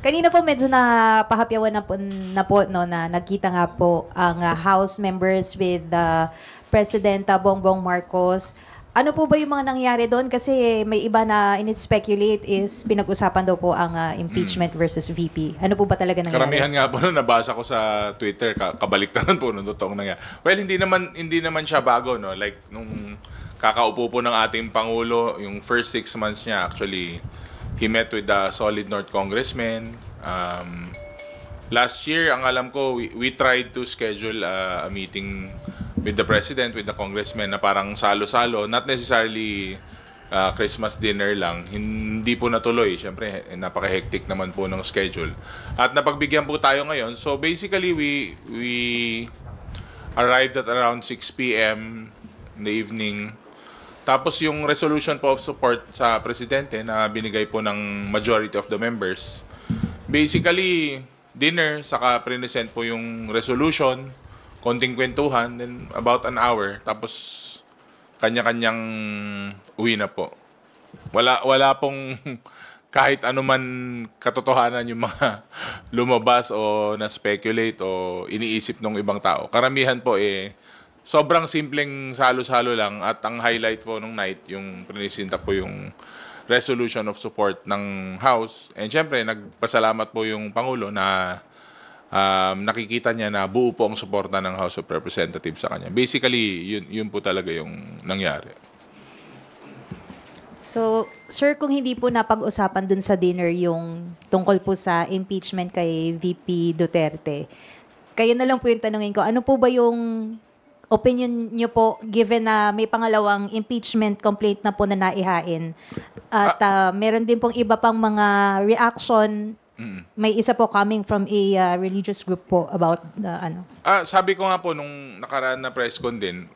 Kanina po medyo napahapyawan na po no, na nagkita nga po ang House members with President Bongbong Marcos. Ano po ba yung mga nangyari doon? Kasi may iba na in-speculate is pinag-usapan daw po ang impeachment versus VP. Ano po ba talaga nangyari? Karamihan nga po nung nabasa ko sa Twitter, kabaliktaran po nung totoong nangyari. Well, hindi naman siya bago, no? Like, nung kakaupo po ng ating Pangulo, yung first 6 months niya, actually, he met with the solid North congressmen. Last year, ang alam ko, we tried to schedule a meeting with the president, with the congressmen na parang salo-salo, not necessarily Christmas dinner lang. Hindi po natuloy. Siyempre, napaka-hectic naman po ng schedule. At napagbigyan po tayo ngayon. So basically, we arrived at around 6 p.m. in the evening. Tapos yung resolution po of support sa presidente na binigay po ng majority of the members. Basically, dinner, saka present po yung resolution, konting kwentuhan, then about an hour, tapos kanya-kanyang uwi na po. Wala pong kahit anuman katotohanan yung mga lumabas o na-speculate o iniisip ng ibang tao. Karamihan po sobrang simpleng salo-salo lang, at ang highlight po nung night, yung prinisinta po yung resolution of support ng House. And syempre, nagpasalamat po yung Pangulo na nakikita niya na buo po ang suporta ng House of Representatives sa kanya. Basically, yun po talaga yung nangyari. So, sir, kung hindi po napag-usapan dun sa dinner yung tungkol po sa impeachment kay VP Duterte, kayo na lang po yung tanungin ko, ano po ba yung opinion niyo po given na may pangalawang impeachment complaint na po na naihain? At meron din pong iba pang mga reaction. May isa po coming from a religious group po about ano. Sabi ko nga po nung nakaraan na press con din,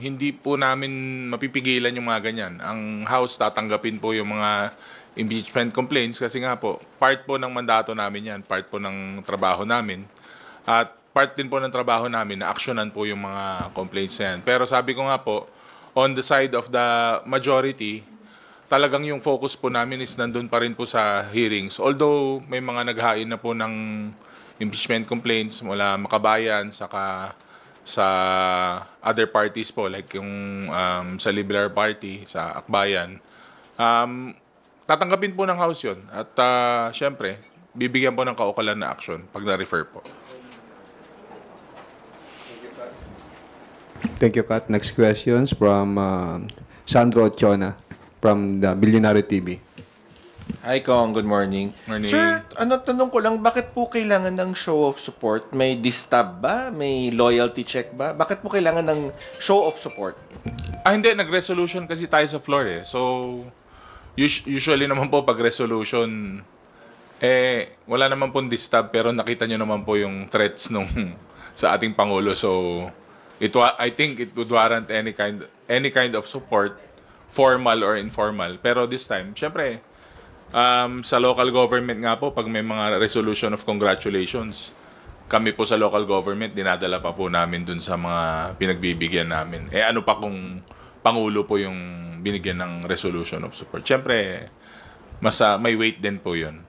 hindi po namin mapipigilan yung mga ganyan. Ang House tatanggapin po yung mga impeachment complaints kasi nga po, part po ng mandato namin yan, part po ng trabaho namin. At part din po ng trabaho namin na aksyonan po yung mga complaints na yan. Pero sabi ko nga po, on the side of the majority, talagang yung focus po namin is nandun pa rin po sa hearings. Although may mga naghain na po ng impeachment complaints mula Makabayan, saka sa other parties po, like yung sa Liberal Party, sa Akbayan. Tatanggapin po ng House yun. At syempre, bibigyan po ng kaukalan na action pag na-refer po. Thank you, Kat. Next questions from Sandro Chona from the Billionaire TV. Hi, Kong. Good morning. Morning. Sir, tanong ko lang, bakit po kailangan ng show of support? May distab ba? May loyalty check ba? Bakit po kailangan ng show of support? Hindi. Nag-resolution kasi tayo sa floor eh. So, usually naman po pag resolution, wala naman pong distab, pero nakita nyo naman po yung threats nung sa ating Pangulo. So, I think it would warrant any kind of support, formal or informal. Pero this time, syempre, sa local government nga po, pag may mga resolution of congratulations, kami po sa local government, dinadala pa po namin dun sa mga pinagbibigyan namin. Ano pa kung Pangulo po yung binigyan ng resolution of support? Syempre, may weight din po yun.